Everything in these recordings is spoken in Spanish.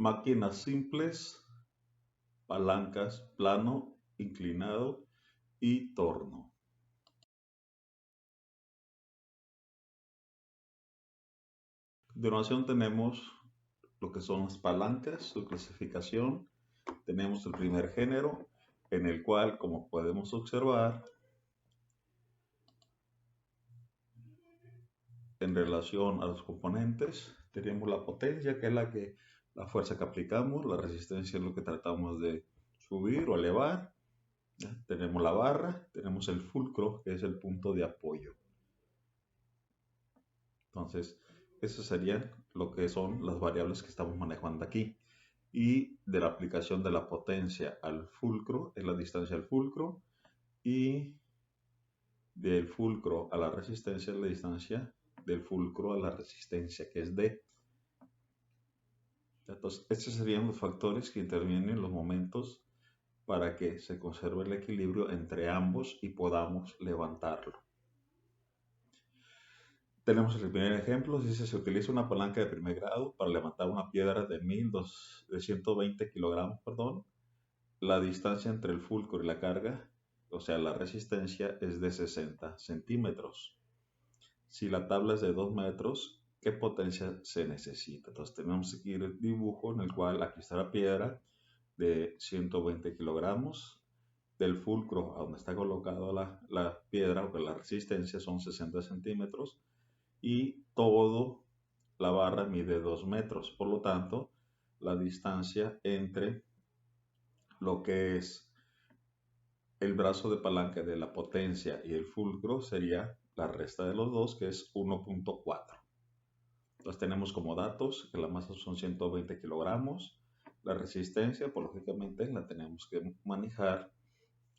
máquinas simples, palancas, plano, inclinado y torno. A continuación tenemos lo que son las palancas, su clasificación. Tenemos el primer género, en el cual, como podemos observar, en relación a los componentes, tenemos la potencia, que es la fuerza que aplicamos, la resistencia es lo que tratamos de subir o elevar. ¿Ya? Tenemos la barra, tenemos el fulcro, que es el punto de apoyo. Entonces, eso serían lo que son las variables que estamos manejando aquí. Y de la aplicación de la potencia al fulcro es la distancia al fulcro, y del fulcro a la resistencia es la distancia del fulcro a la resistencia, que es D. Entonces, estos serían los factores que intervienen en los momentos para que se conserve el equilibrio entre ambos y podamos levantarlo. Tenemos el primer ejemplo, dice: se utiliza una palanca de primer grado para levantar una piedra de 120 kilogramos, La distancia entre el fulcro y la carga, o sea, la resistencia, es de 60 centímetros. Si la tabla es de 2 metros, ¿qué potencia se necesita? Entonces tenemos aquí el dibujo en el cual aquí está la piedra de 120 kilogramos. Del fulcro a donde está colocada la piedra, o que la resistencia, son 60 centímetros. Y todo la barra mide 2 metros. Por lo tanto, la distancia entre lo que es el brazo de palanca de la potencia y el fulcro sería la resta de los dos, que es 1.4. Entonces tenemos como datos que la masa son 120 kilogramos. La resistencia, pues lógicamente la tenemos que manejar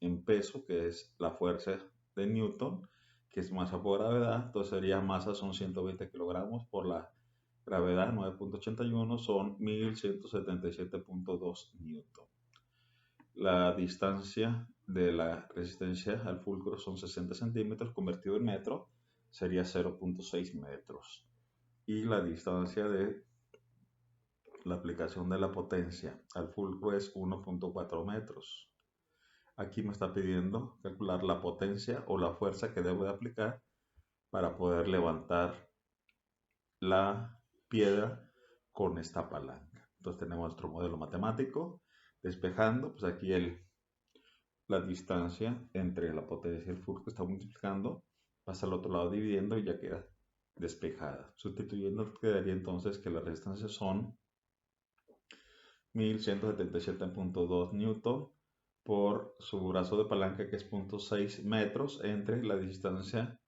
en peso, que es la fuerza de Newton, que es masa por gravedad. Entonces sería masa son 120 kilogramos por la gravedad 9.81, son 1177.2 Newton. La distancia de la resistencia al fulcro son 60 centímetros, convertido en metro sería 0.6 metros. Y la distancia de la aplicación de la potencia al fulcro es 1.4 metros. Aquí me está pidiendo calcular la potencia o la fuerza que debo de aplicar para poder levantar la piedra con esta palanca. Entonces tenemos nuestro modelo matemático. Despejando, pues aquí la distancia entre la potencia y el fulcro está multiplicando, pasa al otro lado dividiendo y ya queda despejada. Sustituyendo, quedaría entonces que las resistencias son 1177.2 newton por su brazo de palanca, que es 0.6 metros, entre la distancia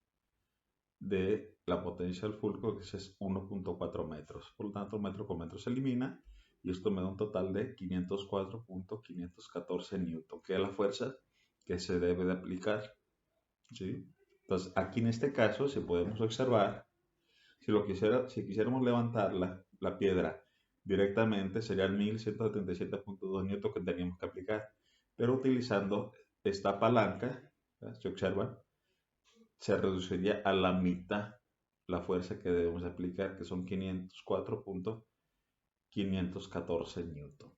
de la potencia del fulcro, que es 1.4 metros. Por lo tanto, metro con metro se elimina y esto me da un total de 504.514 newton, que es la fuerza que se debe de aplicar. ¿Sí? Entonces, aquí en este caso, si podemos observar, si quisiéramos levantar la piedra directamente, serían 1177.2 newton que tendríamos que aplicar. Pero utilizando esta palanca, si observan, se reduciría a la mitad la fuerza que debemos aplicar, que son 504.514 newton.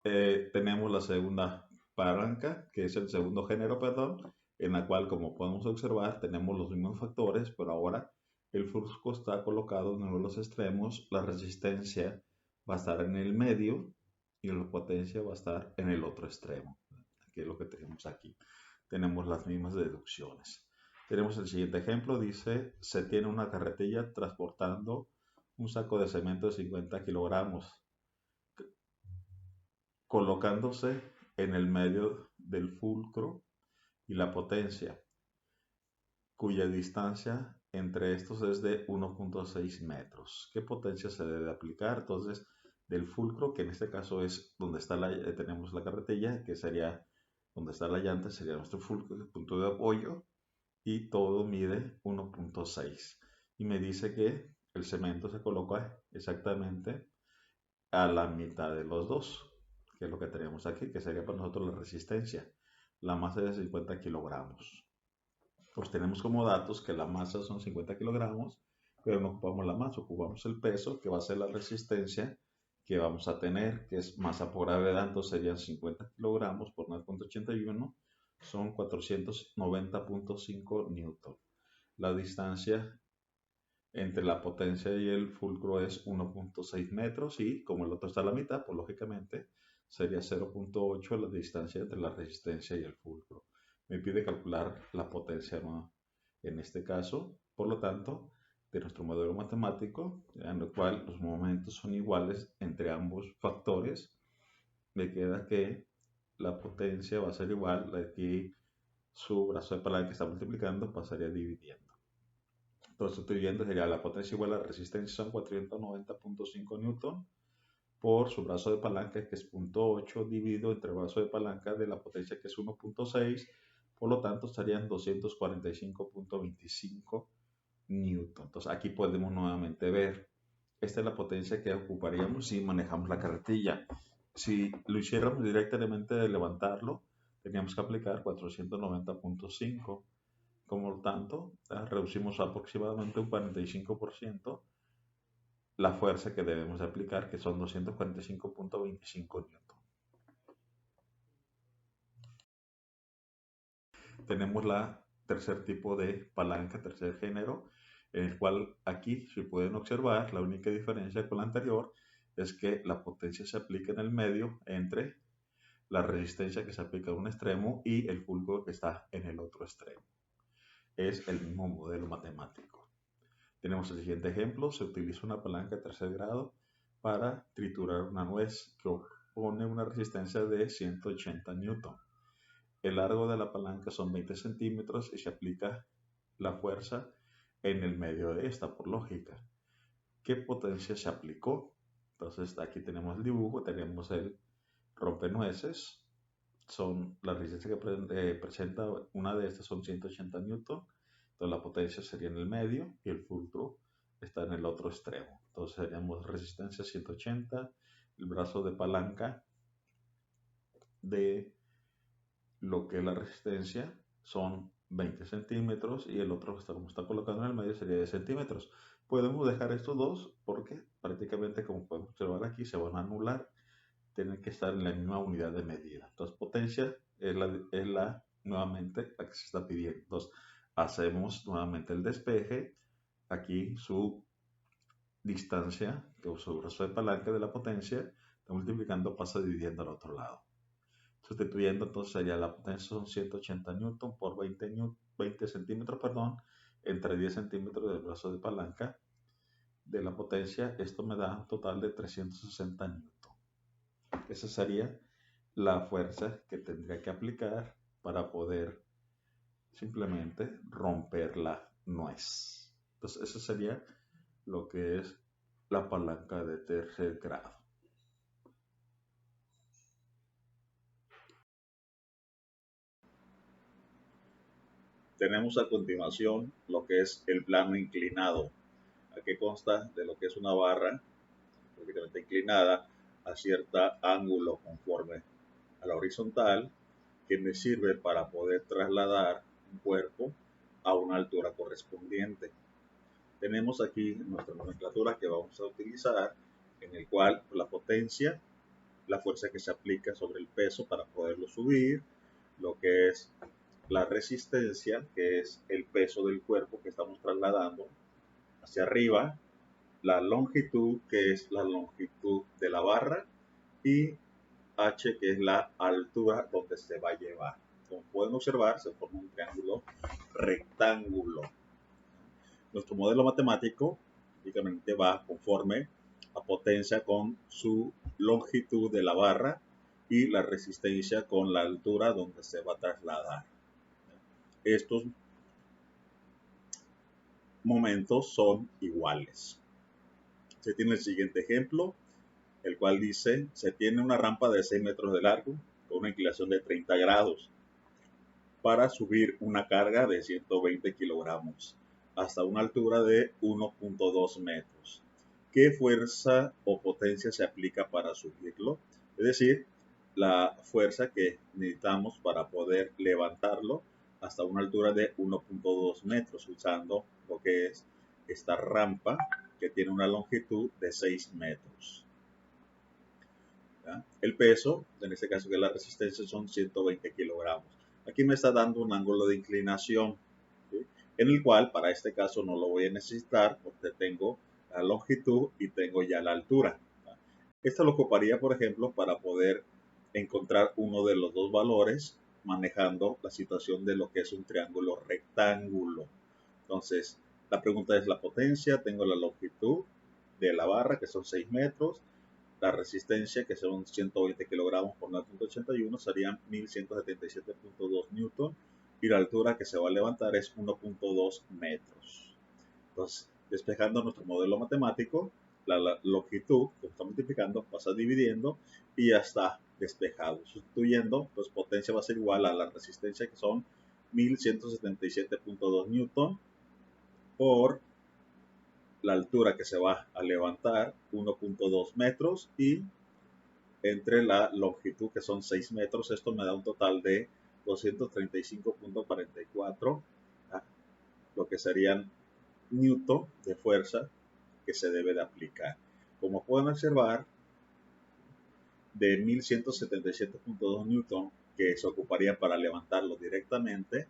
Tenemos la segunda palanca, que es el segundo género, en la cual, como podemos observar, tenemos los mismos factores, pero ahora el fulcro está colocado en uno de los extremos, la resistencia va a estar en el medio y la potencia va a estar en el otro extremo, que es lo que tenemos aquí. Tenemos las mismas deducciones. Tenemos el siguiente ejemplo, dice: se tiene una carretilla transportando un saco de cemento de 50 kilogramos, colocándose en el medio del fulcro y la potencia, cuya distancia entre estos es de 1.6 metros. ¿Qué potencia se debe aplicar? Entonces, del fulcro, que en este caso es donde está tenemos la carretilla, que sería donde está la llanta, sería nuestro fulcro, el punto de apoyo, y todo mide 1.6. Y me dice que el cemento se coloca exactamente a la mitad de los dos, que es lo que tenemos aquí, que sería para nosotros la resistencia. La masa es de 50 kilogramos. Pues tenemos como datos que la masa son 50 kilogramos pero no ocupamos la masa, ocupamos el peso, que va a ser la resistencia que vamos a tener, que es masa por gravedad, entonces serían 50 kilogramos por 9,81, son 490.5 newton. La distancia entre la potencia y el fulcro es 1.6 metros y como el otro está a la mitad, pues lógicamente sería 0.8 la distancia entre la resistencia y el fulcro. Me pide calcular la potencia, ¿no? En este caso, por lo tanto, de nuestro modelo matemático, en el cual los momentos son iguales entre ambos factores, me queda que la potencia va a ser igual, aquí su brazo de palanca que está multiplicando pasaría dividiendo. Entonces estoy viendo, sería la potencia igual a la resistencia, son 490.5 newton por su brazo de palanca, que es 0.8, dividido entre el brazo de palanca de la potencia, que es 1.6, por lo tanto estarían 245.25 newton. Entonces aquí podemos nuevamente ver, esta es la potencia que ocuparíamos si manejamos la carretilla. Si lo hiciéramos directamente de levantarlo, teníamos que aplicar 490.5. Como tanto, reducimos aproximadamente un 45% la fuerza que debemos aplicar, que son 245.25 newton. Tenemos la tercer tipo de palanca, tercer género, en el cual aquí, si pueden observar, la única diferencia con la anterior es que la potencia se aplica en el medio entre la resistencia que se aplica a un extremo y el fulcro que está en el otro extremo. Es el mismo modelo matemático. Tenemos el siguiente ejemplo, se utiliza una palanca de tercer grado para triturar una nuez que opone una resistencia de 180 newton. El largo de la palanca son 20 centímetros y se aplica la fuerza en el medio de esta, por lógica. ¿Qué potencia se aplicó? Entonces aquí tenemos el dibujo, tenemos el rompenueces, son la resistencia que presenta una de estas son 180 newton, entonces la potencia sería en el medio y el fulcro está en el otro extremo. Entonces seríamos resistencia 180, el brazo de palanca de lo que es la resistencia son 20 centímetros y el otro, como está colocado en el medio, sería de centímetros. Podemos dejar estos dos porque prácticamente, como podemos observar aquí, se van a anular, tienen que estar en la misma unidad de medida. Entonces, potencia es nuevamente la que se está pidiendo. Entonces, hacemos nuevamente el despeje. Aquí su distancia, que su brazo de palanca de la potencia, está multiplicando, pasa dividiendo al otro lado. Sustituyendo, entonces sería la potencia son 180 newton por 20 centímetros, perdón, entre 10 centímetros del brazo de palanca de la potencia. Esto me da un total de 360 newton. Esa sería la fuerza que tendría que aplicar para poder simplemente romper la nuez. Entonces, eso sería lo que es la palanca de tercer grado. Tenemos a continuación lo que es el plano inclinado. Aquí consta de lo que es una barra prácticamente inclinada a cierto ángulo conforme a la horizontal, que me sirve para poder trasladar un cuerpo a una altura correspondiente. Tenemos aquí nuestra nomenclatura que vamos a utilizar, en el cual la potencia, la fuerza que se aplica sobre el peso para poderlo subir, lo que es la resistencia, que es el peso del cuerpo que estamos trasladando hacia arriba, la longitud, que es la longitud de la barra, y h, que es la altura donde se va a llevar. Como pueden observar, se forma un triángulo rectángulo. Nuestro modelo matemático únicamente va conforme a potencia con su longitud de la barra y la resistencia con la altura donde se va a trasladar. Estos momentos son iguales. Se tiene el siguiente ejemplo, el cual dice, se tiene una rampa de 6 metros de largo con una inclinación de 30 grados para subir una carga de 120 kilogramos hasta una altura de 1.2 metros. ¿Qué fuerza o potencia se aplica para subirlo? Es decir, la fuerza que necesitamos para poder levantarlo hasta una altura de 1.2 metros usando lo que es esta rampa que tiene una longitud de 6 metros. ¿Ya? El peso, en este caso que la resistencia, son 120 kilogramos. Aquí me está dando un ángulo de inclinación, ¿sí? En el cual para este caso no lo voy a necesitar porque tengo la longitud y tengo ya la altura. ¿Ya? Esto lo ocuparía, por ejemplo, para poder encontrar uno de los dos valores manejando la situación de lo que es un triángulo rectángulo. Entonces, la pregunta es la potencia, tengo la longitud de la barra, que son 6 metros, la resistencia, que son 120 kilogramos por 9.81, serían 1177.2 newton, y la altura que se va a levantar es 1.2 metros. Entonces, despejando nuestro modelo matemático, la longitud que está multiplicando pasa dividiendo y ya está despejado. Sustituyendo, pues potencia va a ser igual a la resistencia, que son 1177.2 newton, por la altura que se va a levantar, 1.2 metros, y entre la longitud, que son 6 metros, esto me da un total de 235.44, lo que serían newton de fuerza que se debe de aplicar. Como pueden observar, de 1177.2 newton que se ocuparía para levantarlo directamente,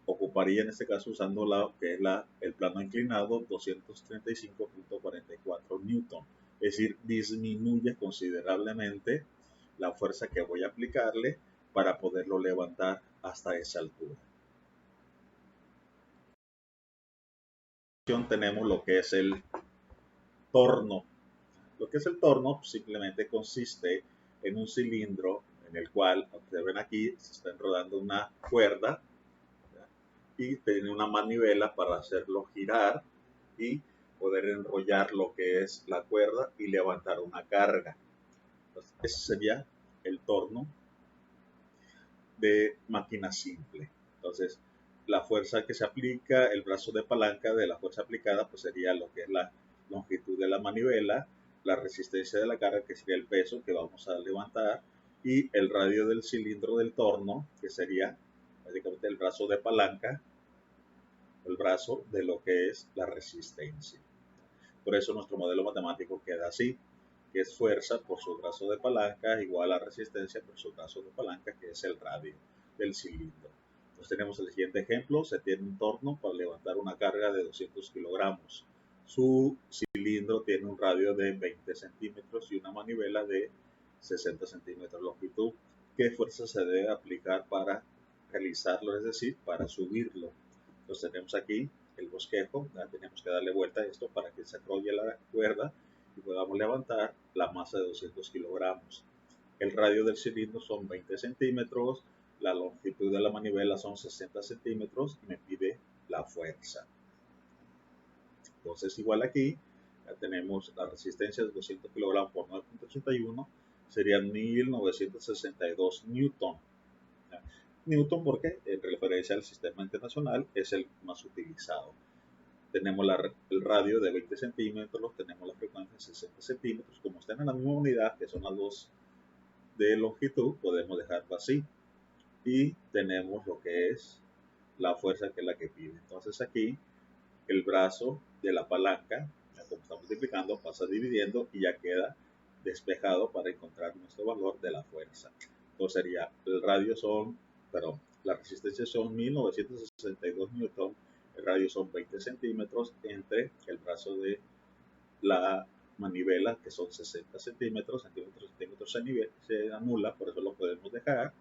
ocuparía en este caso, usando que es el plano inclinado, 235.44 newton. Es decir, disminuye considerablemente la fuerza que voy a aplicarle para poderlo levantar hasta esa altura. Tenemos lo que es el torno. Lo que es el torno simplemente consiste en un cilindro en el cual, observen aquí, se está enrodando una cuerda, ¿ya? Y tiene una manivela para hacerlo girar y poder enrollar lo que es la cuerda y levantar una carga. Entonces, ese sería el torno de máquina simple. Entonces, la fuerza que se aplica, el brazo de palanca de la fuerza aplicada, pues sería lo que es la longitud de la manivela, la resistencia de la carga, que sería el peso que vamos a levantar, y el radio del cilindro del torno, que sería básicamente el brazo de palanca, el brazo de lo que es la resistencia. Por eso nuestro modelo matemático queda así, que es fuerza por su brazo de palanca igual a resistencia por su brazo de palanca, que es el radio del cilindro. Entonces tenemos el siguiente ejemplo: se tiene un torno para levantar una carga de 200 kilogramos. Su cilindro tiene un radio de 20 centímetros y una manivela de 60 centímetros de longitud. ¿Qué fuerza se debe aplicar para realizarlo, es decir, para subirlo? Entonces tenemos aquí el bosquejo, ¿ya? Tenemos que darle vuelta a esto para que se enrolle la cuerda y podamos levantar la masa de 200 kilogramos. El radio del cilindro son 20 centímetros, la longitud de la manivela son 60 centímetros y me pide la fuerza. Entonces, igual aquí, ya tenemos la resistencia de 200 kilogramos por 9.81, serían 1962 newton. ¿Ya? Newton porque en referencia al sistema internacional es el más utilizado. Tenemos el radio de 20 centímetros, tenemos la frecuencia de 60 centímetros. Como están en la misma unidad, que son las dos de longitud, podemos dejarlo así. Y tenemos lo que es la fuerza, que es la que pide. Entonces aquí el brazo de la palanca, ya como está multiplicando, pasa dividiendo y ya queda despejado para encontrar nuestro valor de la fuerza. Entonces sería, el radio son, perdón, la resistencia son 1962 newton, el radio son 20 centímetros, entre el brazo de la manivela, que son 60 centímetros, centímetros se anula, por eso lo podemos dejar,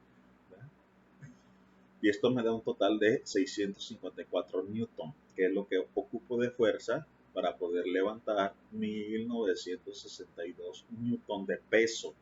¿verdad? Y esto me da un total de 654 newton, que es lo que ocupo de fuerza para poder levantar 1962 newton de peso.